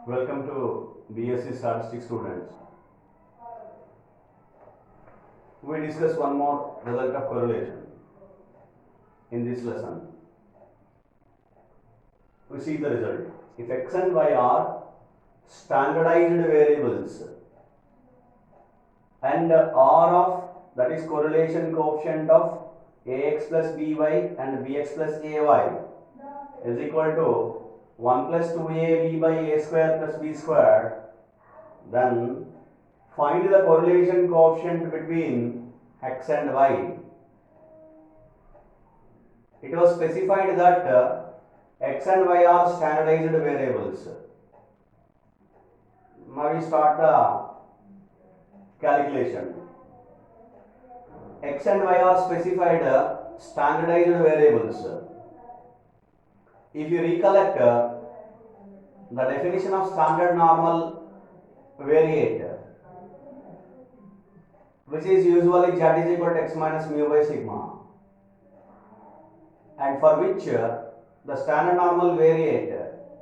Welcome to BSc Statistics students. We discuss one more result of correlation in this lesson. We see the result. If x and y are standardized variables and r of, that is correlation coefficient of ax plus by and bx plus ay is equal to 1 plus 2ab by a square plus b square, then find the correlation coefficient between x and y. It was specified that x and y are standardized variables. Now we start the calculation. X and y are specified standardized variables. If you recollect the definition of standard normal variate, which is usually z is equal to x minus mu by sigma, and for which the standard normal variate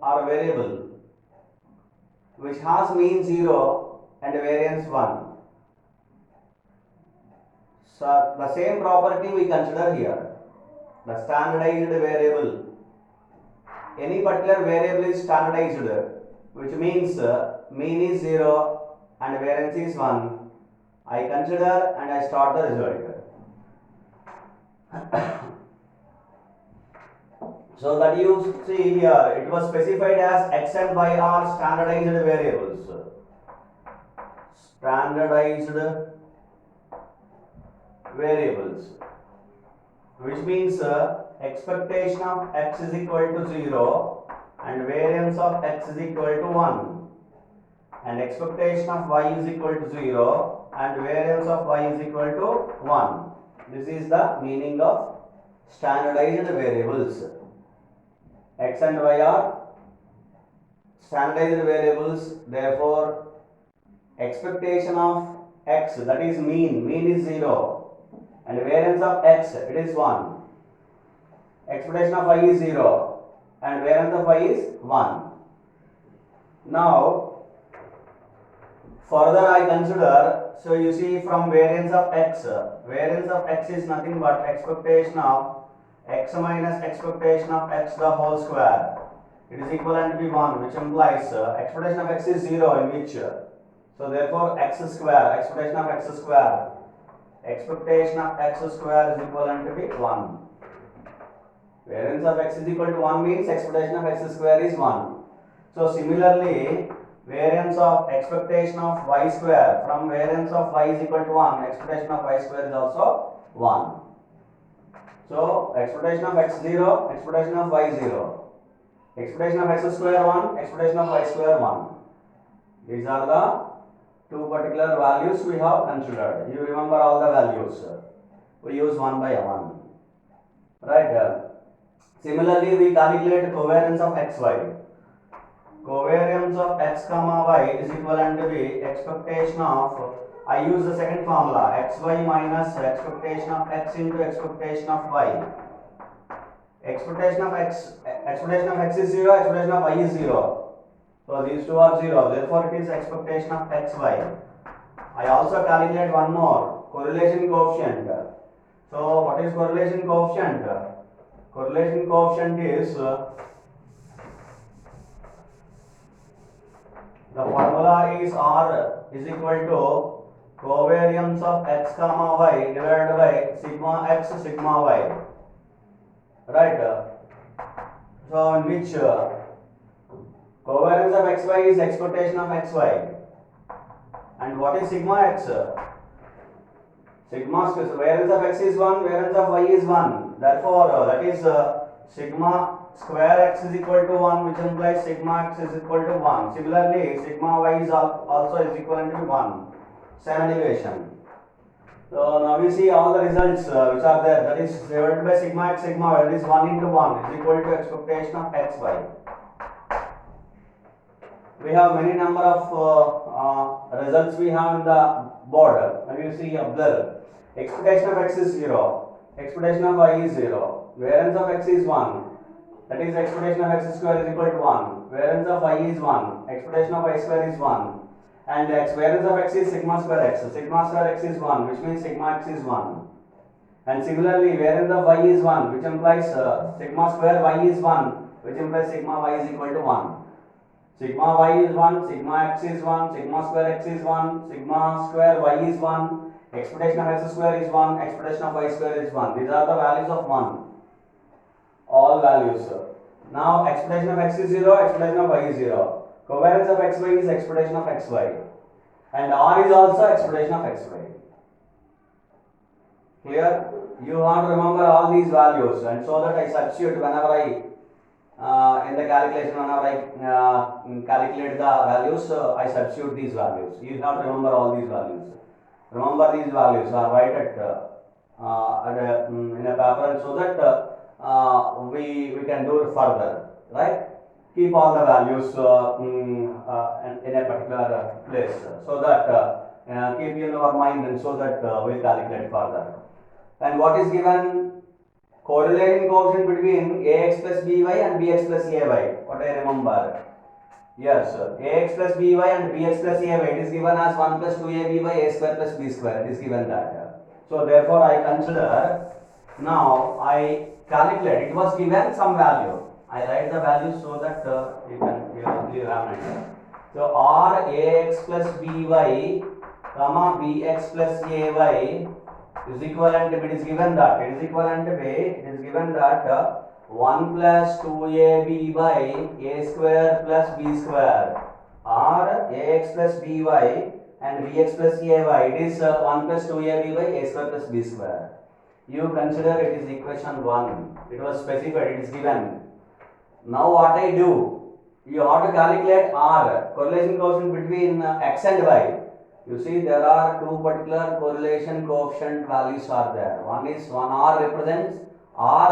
or variable which has mean 0 and variance 1. So the same property we consider here. The standardized variable, any particular variable is standardized, which means mean is 0 and variance is 1. I consider and I start the result. So that you see here, it was specified as x and y are standardized variables. Standardized variables, which means expectation of x is equal to 0 and variance of x is equal to 1, and expectation of y is equal to 0 and variance of y is equal to 1. This is the meaning of standardized variables. X and y are standardized variables, therefore expectation of x, that is mean is 0 and variance of x, it is 1. Expectation of y is 0 and variance of y is 1. Now further I consider, so you see from variance of x is nothing but expectation of x minus expectation of x the whole square. It is equivalent to be 1, which implies expectation of x is 0 in which, so therefore x square, expectation of x square is equivalent to be 1. Variance of x is equal to 1 means expectation of x square is 1. So similarly, variance of expectation of y square, from variance of y is equal to 1, expectation of y square is also 1. So expectation of x 0, expectation of y 0, expectation of x square 1, expectation of y square 1. These are the two particular values we have considered. You remember all the values. We use 1 by 1. Right? Similarly, we calculate covariance of xy. Covariance of x comma y is equivalent to be expectation of, I use the second formula, xy minus expectation of x into expectation of y. Expectation of x is 0, expectation of y is 0. So these two are 0, therefore it is expectation of xy. I also calculate one more, correlation coefficient. So what is correlation coefficient? Correlation coefficient is, the formula is R is equal to covariance of x comma y divided by sigma x sigma y. Right? So in which covariance of xy is expectation of xy. And what is sigma x? Sigma variance of x is 1, variance of y is 1. Therefore, that is sigma square x is equal to 1, which implies sigma x is equal to 1. Similarly, sigma y is also is equivalent to 1. Standard deviation. So now we see all the results which are there. That is divided by sigma x sigma y. That is 1 into 1 is equal to expectation of xy. We have many number of results we have in the board. When you see, observe, expectation of x is 0, expectation of y is 0, variance of x is 1, that is expectation of x square is equal to 1. Variance of y is 1. Expectation of y square is 1. And variance of x is sigma square x. Sigma square x is 1, which means sigma x is 1. And similarly, variance of y is 1, which implies sigma square y is 1, which implies sigma y is equal to 1. Sigma y is 1, sigma x is 1, sigma square x is 1, sigma square y is 1, expectation of x square is 1, expectation of y square is 1. These are the values of 1. All values. Now, expectation of x is 0, expectation of y is 0. Covariance of xy is expectation of xy. And r is also expectation of xy. Clear? You want to remember all these values, and so that I substitute whenever I in the calculation, whenever I calculate the values, I substitute these values. You have to remember all these values. Remember these values or write it in a paper, and so that we can do it further, right? Keep all the values in a particular place, so that keep in our mind, and so that we'll calculate further. And what is given? Correlating coefficient between ax plus by and bx plus ay. What I remember? Yes, ax plus by and bx plus ay. It is given as 1 plus 2ab by a square plus b square. It is given that. So therefore, I consider, now I calculate. It was given some value. I write the value so that you have an idea. So r ax plus by comma bx plus ay is equivalent to, it is given that, it is equivalent to, it is given that 1 plus 2ab by a square plus b square, or ax plus by and bx plus ay, it is 1 plus 2ab by a square plus b square. You consider it is equation 1, it was specified, it is given. Now what I do, you have to calculate r, correlation coefficient between x and y. You see, there are two particular correlation coefficient values are there. One is R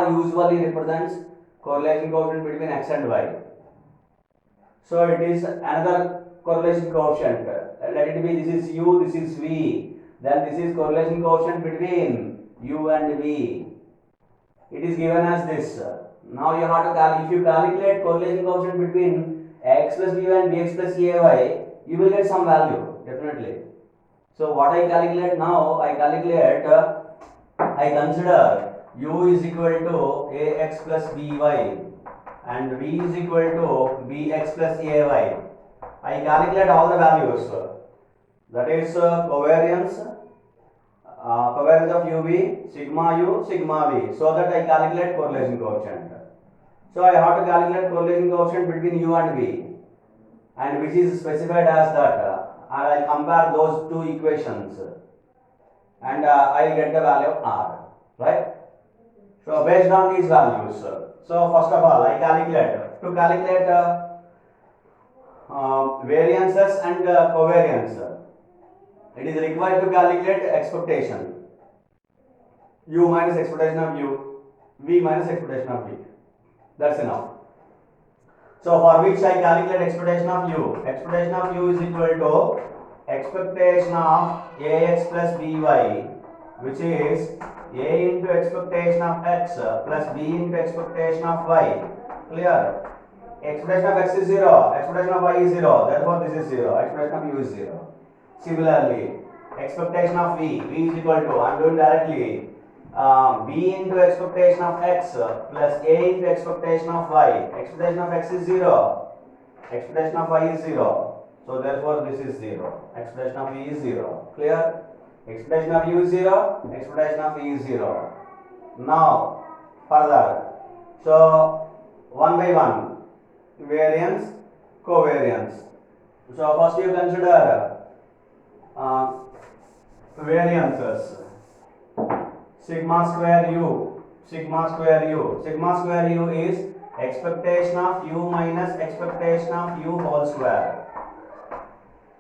usually represents correlation coefficient between x and y. So it is another correlation coefficient. Let it be, this is u, this is v. Then this is correlation coefficient between u and v. It is given as this. Now you have to if you calculate correlation coefficient between x plus b and bx plus ay, you will get some value. Definitely. So what I calculate now, I consider u is equal to ax plus by and v is equal to bx plus ay. I calculate all the values. That is covariance of uv, sigma u, sigma v. So that I calculate correlation coefficient. So I have to calculate correlation coefficient between u and v, and which is specified as that. And I will compare those two equations, and I will get the value of r, right? So based on these values, so first of all I calculate, to calculate variances and covariance, it is required to calculate expectation, u minus expectation of u, v minus expectation of v. That's enough. So for which I calculate expectation of u. Expectation of u is equal to expectation of ax plus by, which is a into expectation of x plus b into expectation of y. Clear? Expectation of x is 0, expectation of y is 0, therefore this is 0, expectation of u is 0. Similarly, expectation of v is equal to, I am doing directly, b into expectation of x plus a into expectation of y. Expectation of x is 0, expectation of y is 0, so therefore this is 0. Expectation of v is 0. Clear? Expectation of u is 0, expectation of v is 0. Now further, so one by one, variance, covariance. So first you consider variances. Sigma square u, sigma square u. Sigma square u is expectation of u minus expectation of u whole square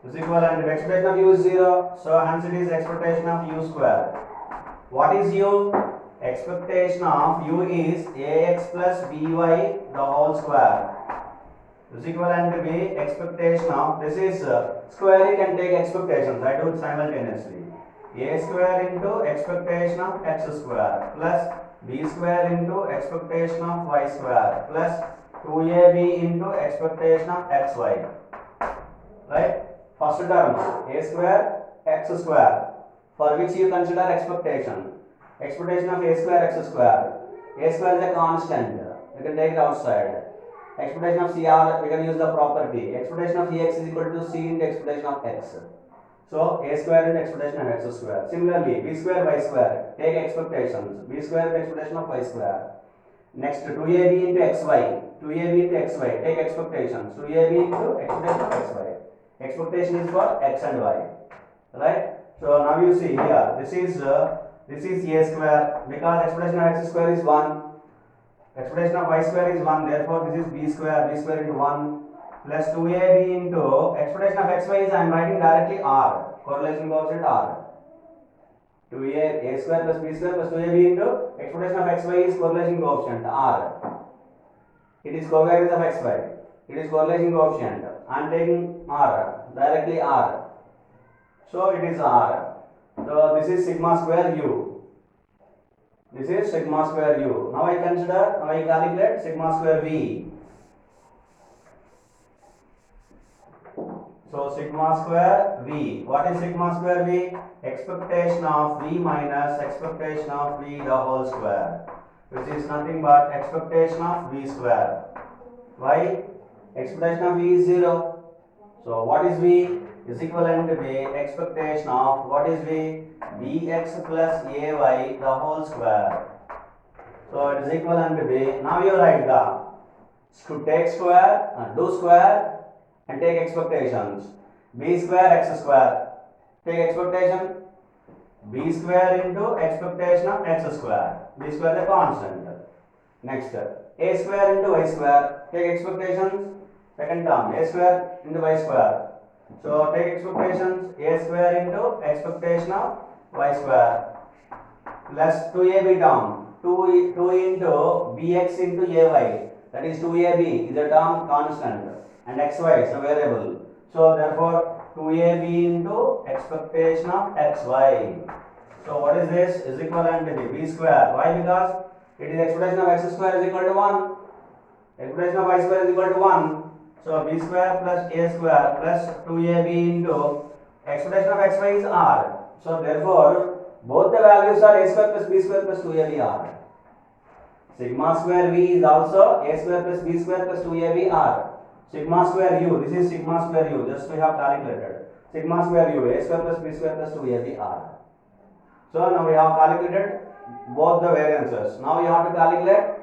is equivalent to expectation of u is 0, so hence it is expectation of u square. What is u? Expectation of u is ax plus by the whole square is equivalent to b expectation of, this is square, you can take expectations, I do it simultaneously. A square into expectation of x square plus b square into expectation of y square plus 2ab into expectation of xy. Right? First term a square x square, for which you consider expectation. Expectation of a square x square. A square is a constant. You can take it outside. Expectation of CR, we can use the property. Expectation of EX is equal to C into expectation of X. So A square into expectation of X square. Similarly, B square y square, take expectations. B square into expectation of Y square. Next, 2AB into XY. 2AB into XY, take expectations. 2AB into expectation of XY. Expectation is for X and Y. Right? So now you see here, this is A square, because expectation of X square is 1. Expectation of y square is 1, therefore this is b square into 1 plus 2ab into expectation of xy is I am writing directly r, correlation coefficient r. 2a square plus b square plus 2ab into expectation of xy is correlation coefficient r. It is covariance of xy. It is correlation coefficient. I am taking r, directly r. So it is r. So this is sigma square u. This is sigma square u. Now I calculate sigma square v. So sigma square v. What is sigma square v? Expectation of v minus expectation of v the whole square, which is nothing but expectation of v square. Why? Expectation of v is 0. So what is v? Is equivalent to the expectation of what is v? Bx plus ay the whole square. So it is equivalent to b. Now you write to take square and do square and take expectations. B square x square. Take expectation. B square into expectation of x square. B square is a constant. Next, a square into y square. Take expectations. Second term, a square into y square. So take expectations, a square into expectation of y square plus 2ab term, 2 into bx into ay, that is 2ab is a term constant and xy is a variable. So therefore 2ab into expectation of xy. So what is this? Is equivalent to b square. Why? Because it is expectation of x square is equal to 1. Expectation of y square is equal to 1. So b square plus a square plus 2ab into expectation of xy is r. So therefore both the values are a square plus b square plus 2ab r. Sigma square v is also a square plus b square plus 2ab r. Sigma square u, this is sigma square u, just we have calculated. Sigma square u, a square plus b square plus 2ab r. So now we have calculated both the variances. Now we have to calculate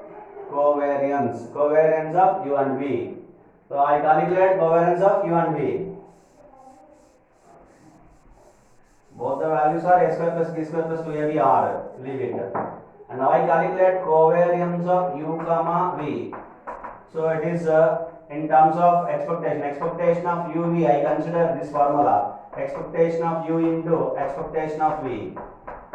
covariance of u and v. So I calculate covariance of u and v. Both the values are a square plus b square plus 2ab r. Leave it. And now I calculate covariance of u comma v. So it is in terms of expectation. Expectation of uv, I consider this formula. Expectation of u into expectation of v.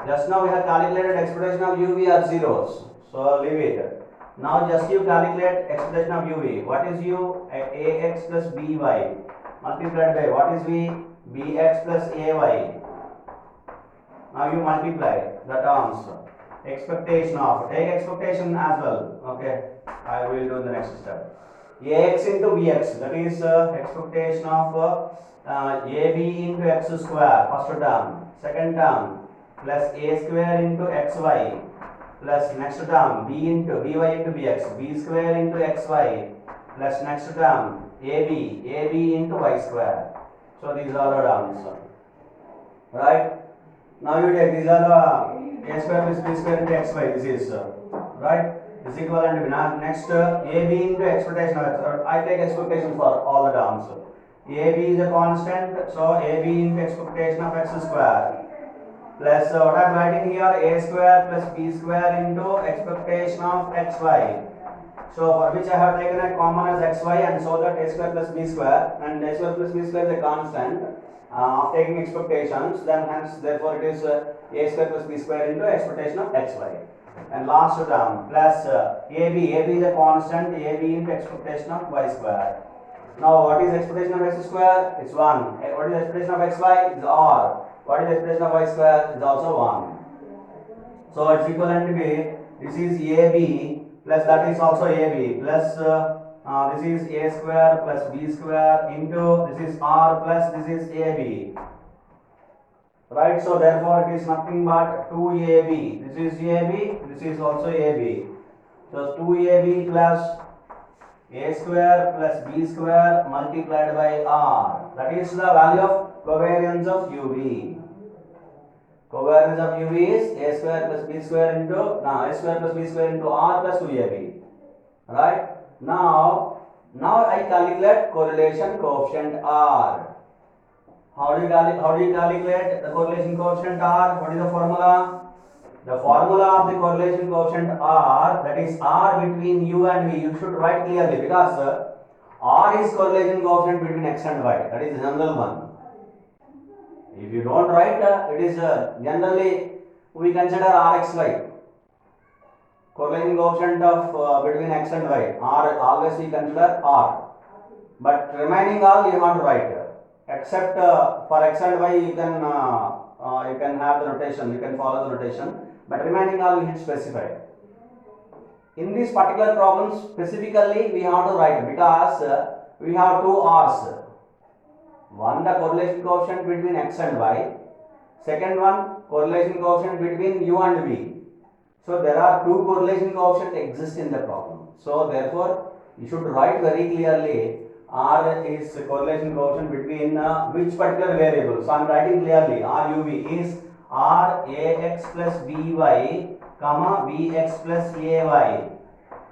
Just now we have calculated expectation of uv are zeros. So leave it. Now just you calculate expectation of uv. What is u? Ax plus by multiplied by what is v? Bx plus ay. Now you multiply the terms. Expectation of, take expectation as well. Okay, I will do the next step. Ax into bx, that is expectation of ab into x square, first term. Second term plus a square into xy plus next term b into by into bx, b square into xy plus next term ab into y square. So these are the terms, right? Now you take, these are the a square plus b square into xy, this is right, is equivalent to next ab into expectation of x. I take expectation for all the terms. ab is a constant, so ab into expectation of x square plus what I am writing here, a square plus b square into expectation of xy. So for which I have taken a common as xy and so that a square plus b square, and a square plus b square is a constant of taking expectations, then hence therefore it is a square plus b square into expectation of xy. And last term plus ab is a constant, ab into expectation of y square. Now what is expectation of x square? It's 1. What is expectation of xy? It's r. What is expectation of y square? Is also 1. So it's equivalent to be this is AB plus that is also AB plus this is A square plus B square into this is R plus this is AB. Right, so therefore it is nothing but 2AB. This is AB, this is also AB. So 2AB plus A square plus B square multiplied by R. That is the value of covariance of UV. Covariance of UV is A square plus B square into A square plus B square into R plus 2AB. Right? Now I calculate correlation coefficient R. How do you calculate the correlation coefficient R? What is the formula? The formula of the correlation coefficient R, that is R between U and V. You should write clearly because R is correlation coefficient between X and Y. That is the general one. If you don't write, it is generally we consider RXY. Correlation coefficient of between X and Y. R always we consider R. But remaining all you have to write. Except for X and Y you can have the notation, you can follow the notation, but remaining all we need to specify. In these particular problems specifically we have to write because we have two R's. One the correlation coefficient between X and Y, second one correlation coefficient between U and V. So there are two correlation coefficients exist in the problem. So therefore you should write very clearly R is correlation coefficient between which particular variable. So I am writing clearly RUV is RAX plus BY comma BX plus AY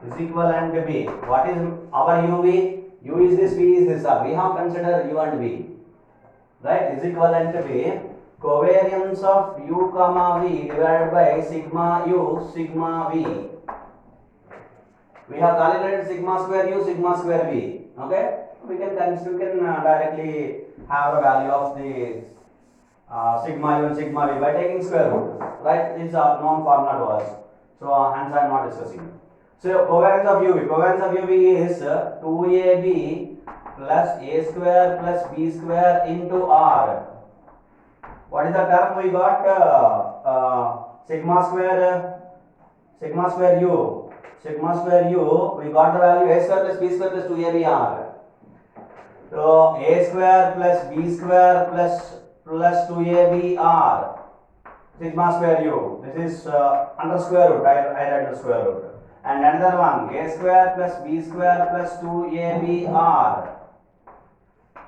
is equivalent to B. What is our UV? U is this, V is this. We have considered U and V. Right? Is equivalent to B. Covariance of U comma V divided by sigma U sigma V. We have calculated sigma square U sigma square V. Okay? We can directly have the value of the sigma U and sigma V by taking square root. Right? These are known formula to us. So hence I am not discussing. So covariance of UV. Covariance of UV is 2AB plus A square plus B square into R. What is the term we got? Sigma square U. Sigma square U, we got the value A square plus B square plus 2AB R. So A square plus B square plus 2AB R. Sigma square U. This is under square root. I write the square root. And another one, A square plus B square plus 2AB R.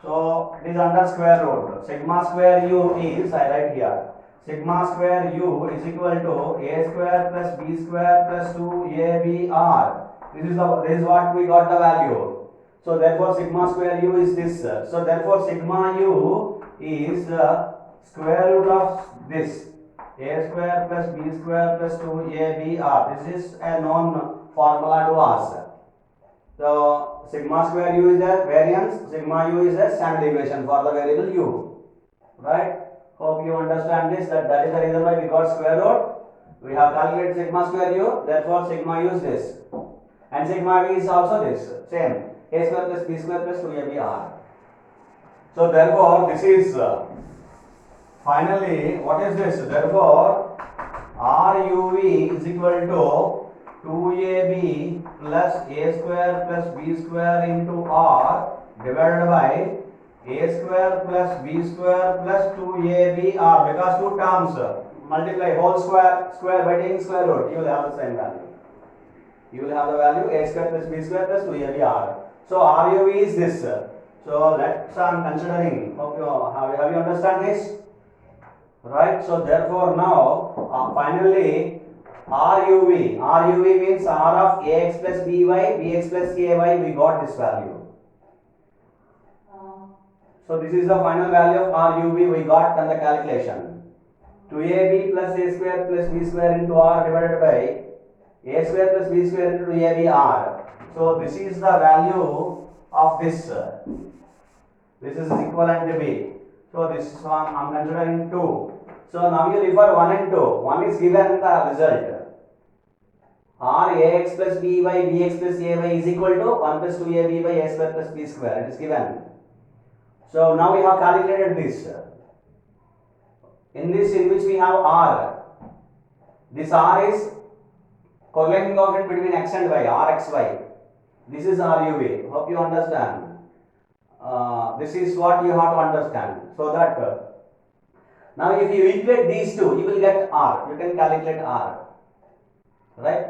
So it is under square root. Sigma square U is, I write here, sigma square U is equal to A square plus B square plus 2AB R. This is what we got the value. So therefore sigma square U is this. So therefore sigma U is square root of this. A square plus B square plus 2AB R. This is a known formula to us. So sigma square U is the variance, sigma U is the standard deviation for the variable U. Right? Hope you understand this, that is the reason why we got square root. We have calculated sigma square U, therefore sigma U is this. And sigma V is also this, same. A square plus B square plus 2AB R. So therefore this is finally what is this? Therefore RUV is equal to 2AB plus A square plus B square into R divided by A square plus B square plus 2AB R, because two terms multiply whole square by taking square root, you will have the same value. You will have the value A square plus B square plus 2AB R. So RUV is this. So let's considering. Hope you have you understand this? Right. So therefore now finally RUV means R of AX plus BY, BX plus AY. We got this value. So this is the final value of RUV we got on the calculation. 2AB plus A square plus B square into R divided by A square plus B square into 2AB R. So this is the value of this. This is equivalent to B. So this is one I am considering 2. So now you refer 1 and 2. 1 is given in the result. R AX plus B by BX plus AY is equal to 1 plus 2AB by A square plus B square. It is given. So now we have calculated this. In which we have R. This R is correlation coefficient between x and y, Rxy. This is RUV. Hope you understand. This is what you have to understand. So that now if you equate these two, you will get R. You can calculate R. Right?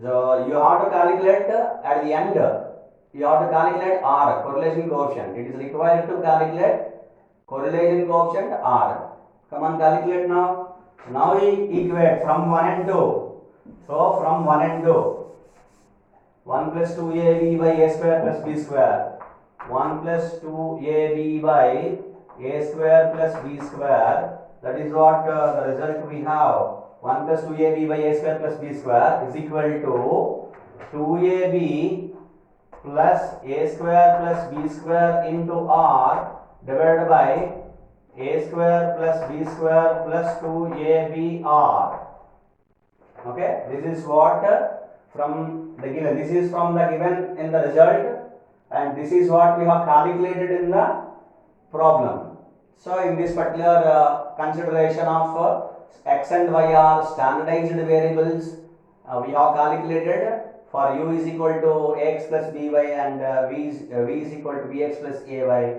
So you have to calculate at the end. You have to calculate R, correlation coefficient. It is required to calculate correlation coefficient R. Come on, calculate now. Now we equate from 1 and 2. So from 1 and 2. 1 plus 2ab by a square plus b square. 1 plus 2ab by a square plus b square. That is what the result we have. 1 plus 2ab by a square plus b square is equal to 2ab plus a square plus b square into r divided by a square plus b square plus 2abr. Okay, this is what from the given. This is from the given in the result, and this is what we have calculated in the problem. So in this particular consideration of x and y are standardized variables, we have calculated for u is equal to ax plus by and v is equal to bx plus ay,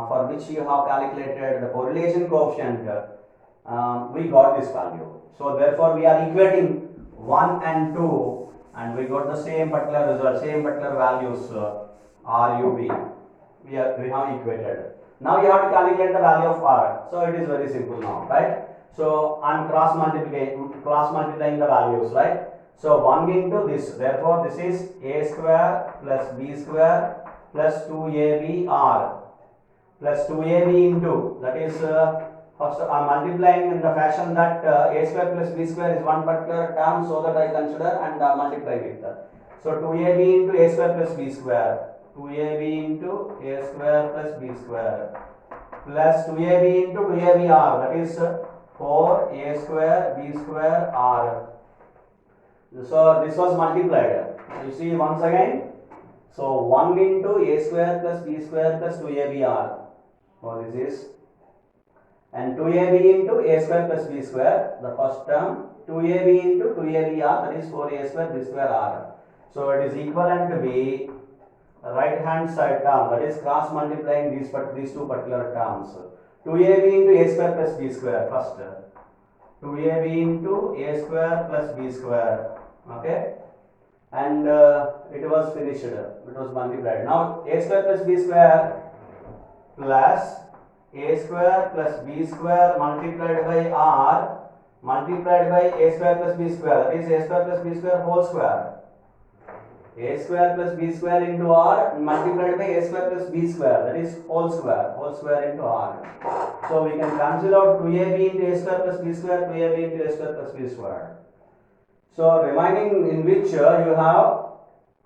for which you have calculated the correlation coefficient. We got this value. So therefore we are equating 1 and 2 and we got the same particular result, same particular values RUV. We have equated. Now you have to calculate the value of R. So it is very simple now, right? So I am cross multiplying the values, right? So 1 into this, therefore this is a square plus b square plus 2abr plus 2ab into, that is first I am multiplying in the fashion that a square plus b square is one particular term, so that I consider and multiply with that. So 2ab into a square plus b square, 2ab into a square plus b square plus 2ab into 2abr, that is 4a square b square r. So this was multiplied. You see once again. So 1 into a square plus b square plus 2abr. So this is, and 2ab into a square plus b square, the first term, 2ab into 2abr, that is 4a square b square r. So it is equivalent to be right hand side term, that is cross multiplying these two particular terms. 2ab into a square plus b square first. 2ab into a square plus b square. Okay, and it was finished. It was multiplied. Now a square plus b square plus a square plus b square multiplied by r multiplied by a square plus b square, that is a square plus b square whole square. A square plus b square into r multiplied by a square plus b square, that is whole square into r. So we can cancel out 2ab into a square plus b square, 2ab into a square plus b square. So remaining in which you have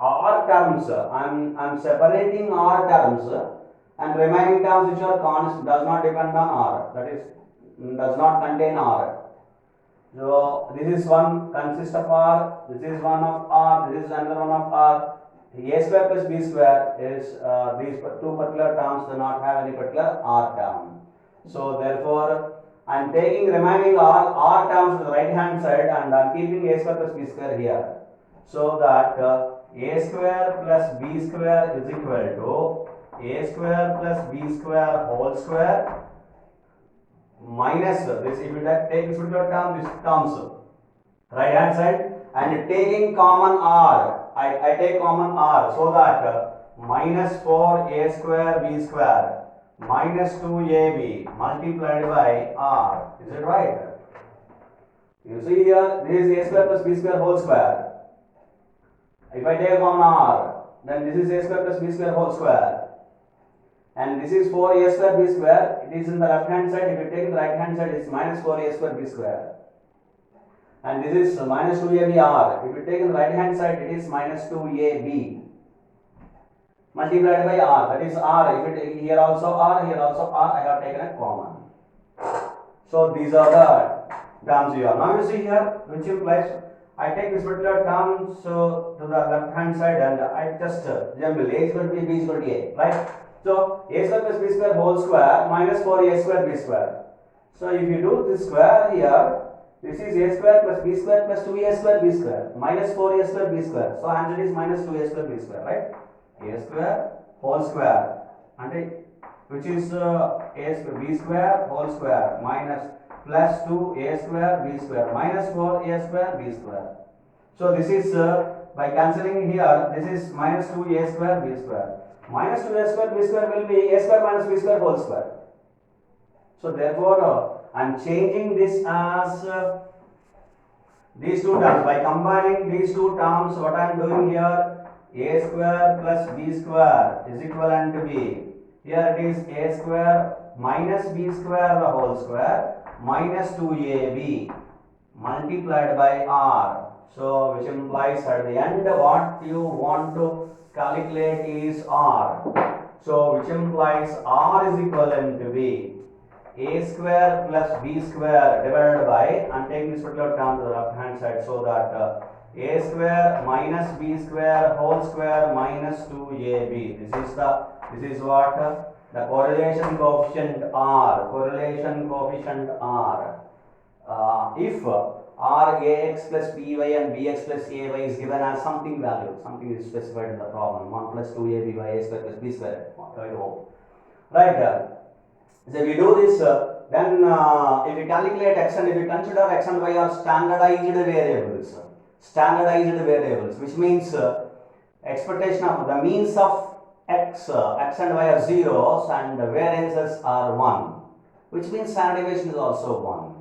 r terms. I'm separating r terms, and remaining terms which are constant, does not depend on r, that is does not contain r. So this is one consists of r, this is one of r, this is another one of r. A square plus b square is these two particular terms do not have any particular r term. So therefore I am taking remaining r terms to the right hand side and I am keeping a square plus b square here. So that a square plus b square is equal to a square plus b square whole square minus this, if you take this particular term, this terms right hand side, and taking common r, I take common r, so that minus 4a square b square minus 2ab multiplied by r. Is it right? You see here, this is a square plus b square whole square. If I take common r, then this is a square plus b square whole square. And this is 4a square b square. It is in the left hand side. If you take the right hand side, it is minus 4a square b square. And this is minus 2ab r. If you take the right hand side, it is minus 2ab multiplied by r. That is r. If you take here also r, here also r, I have taken a common. So these are the terms here. Now you see here, which implies I take this particular term so to the left hand side, and I just jumble a is equal to b is equal to a, right? So a square plus b square whole square minus 4a square b square. So if you do this square here, This is a square plus b square plus 2a square b square minus 4a square b square. So answer is minus 2a square b square, right? A square whole square and which is a square b square whole square minus plus 2a square b square minus 4a square b square. So this is by cancelling here, this is minus 2a square b square. Minus 2a square b square will be a square minus b square whole square. So therefore I am changing this as these two terms. By combining these two terms, what I am doing here, a square plus b square is equivalent to b. Here it is a square minus b square the whole square minus 2ab multiplied by r. So which implies at the end what you want to calculate is r. So which implies r is equivalent to b. A square plus b square divided by, I am taking this particular term to the left hand side, so that a square minus b square whole square minus 2ab. This is what the correlation coefficient r. Correlation coefficient r. If r ax plus by and bx plus ay is given as something value, something is specified in the problem, 1 plus 2ab by a square plus b square. Right. So if we do this, then if we calculate x and if we consider x and y are standardized variables, which means expectation of the means of x and y are zeros and the variances are 1, which means standard deviation is also 1.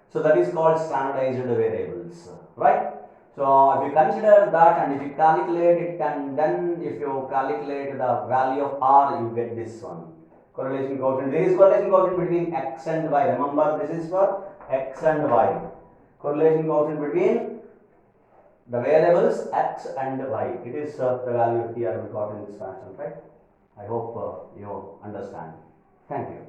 So that is called standardized variables, right? So if you consider that and if you calculate it, and then if you calculate the value of r, you get this one. Correlation coefficient. There is correlation coefficient between x and y. Remember, this is for x and y. Correlation coefficient between the variables x and y. It is the value here we got in this fashion, right? I hope you understand. Thank you.